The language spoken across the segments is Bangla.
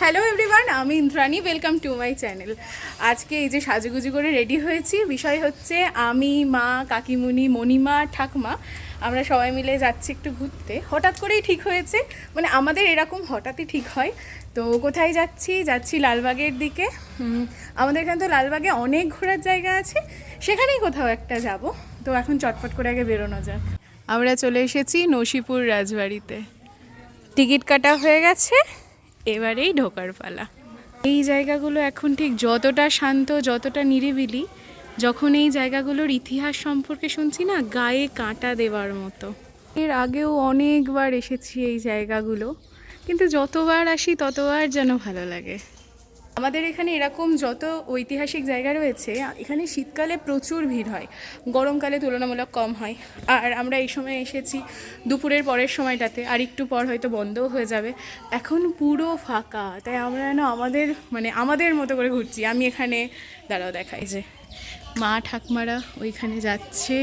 হ্যালো এভরিওয়ান, আমি Indrani. Welcome to my channel. আজকে এই যে সাজুগুজু করে রেডি হয়েছি, বিষয় হচ্ছে আমি, মা, কাকিমুনি, মণিমা, ঠাকমা আমরা সবাই মিলে যাচ্ছি একটু ঘুরতে। হঠাৎ করেই ঠিক হয়েছে, মানে আমাদের এরকম হঠাৎই ঠিক হয়। তো কোথায় যাচ্ছি লালবাগের দিকে। আমাদের এখানে তো লালবাগে অনেক ঘোরার জায়গা আছে, সেখানেই কোথাও একটা যাব। তো এখন চটপট করে আগে বেরোনো যাক। আমরা চলে এসেছি নসিপুর রাজবাড়িতে। টিকিট কাটা হয়ে গেছে, এবারেই ঢোকার পালা। এই জায়গাগুলো এখন ঠিক যতটা শান্ত, যতটা নিরিবিলি, যখন এই জায়গাগুলোর ইতিহাস সম্পর্কে শুনছি না, গায়ে কাঁটা দেওয়ার মতো। এর আগেও অনেকবার এসেছি এই জায়গাগুলো, কিন্তু যতবার আসি ততবার যেন ভালো লাগে। আমাদের এখানে এরকম যত ঐতিহাসিক জায়গা রয়েছে, এখানে শীতকালে প্রচুর ভিড় হয়, গরমকালে তুলনামূলক কম হয়। আর আমরা এই সময় এসেছি দুপুরের পরের সময়টাতে, আর একটু পর হয়তো বন্ধও হয়ে যাবে। এখন পুরো ফাঁকা, তাই আমরা যেন আমাদের মতো করে ঘুরছি। আমি এখানে দেখাই যে মা ঠাকমারা ওইখানে যাচ্ছে।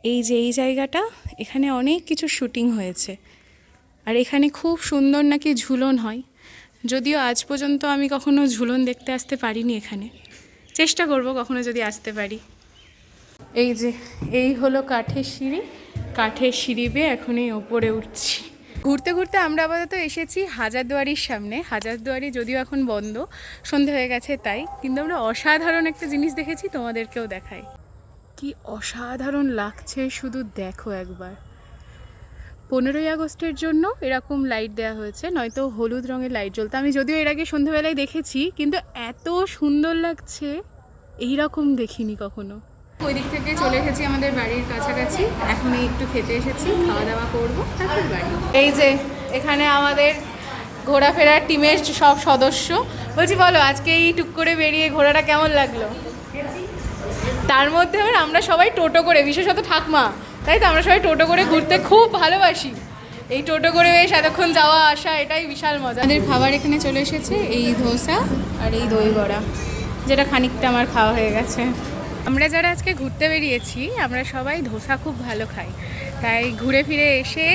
এই যে এই জায়গাটা, এখানে অনেক কিছু শুটিং হয়েছে, আর এখানে খুব সুন্দর নাকি ঝুলন হয়। যদিও আজ পর্যন্ত আমি কখনো ঝুলন দেখতে আসতে পারিনি এখানে, চেষ্টা করব কখনো যদি আসতে পারি। এই যে এই হলো কাঠের সিঁড়ি বেয়ে এখন এই ওপরে উঠছি। ঘুরতে ঘুরতে আমরা আপাতত এসেছি হাজারদুয়ারির সামনে। হাজারদুয়ারি যদিও এখন বন্ধ, সন্ধে হয়ে গেছে তাই, কিন্তু আমরা অসাধারণ একটা জিনিস দেখেছি, তোমাদেরকেও দেখাই। কি অসাধারণ লাগছে শুধু দেখো একবার। 15ই আগস্টের জন্য এরকম লাইট দেওয়া হয়েছে, নয়তো হলুদ রঙের লাইট জ্বলতো। আমি যদিও এর আগে সন্ধ্যাবেলায় দেখেছি, কিন্তু এত সুন্দর লাগছে এইরকম দেখিনি কখনো। ওই দিক থেকে চলে এসেছি আমাদের বাড়ির কাছাকাছি, এখন একটু খেতে এসেছি, খাওয়া দাওয়া করবো, তারপর বাড়ি। এই যে এখানে আমাদের ঘোরাফেরার টিমের সব সদস্য। বলছি বলো, আজকে এই টুক করে বেরিয়ে ঘোরাটা কেমন লাগলো? তার মধ্যে আমরা সবাই টোটো করে, বিশেষত ঠাকমা, তাই তো আমরা সবাই টোটো করে ঘুরতে খুব ভালোবাসি। এই টোটো করে বেশ এতক্ষণ যাওয়া আসা, এটাই বিশাল মজা। আমাদের খাবার এখানে চলে এসেছে, এই ধোসা আর এই দই বড়া, যেটা খানিকটা আমার খাওয়া হয়ে গেছে। আমরা যারা আজকে ঘুরতে বেরিয়েছি, আমরা সবাই ধোসা খুব ভালো খাই, তাই ঘুরে ফিরে এসে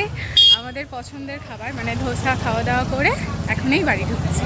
আমাদের পছন্দের খাবার মানে ধোসা খাওয়া দাওয়া করে এখনই বাড়ি ঢুকছি।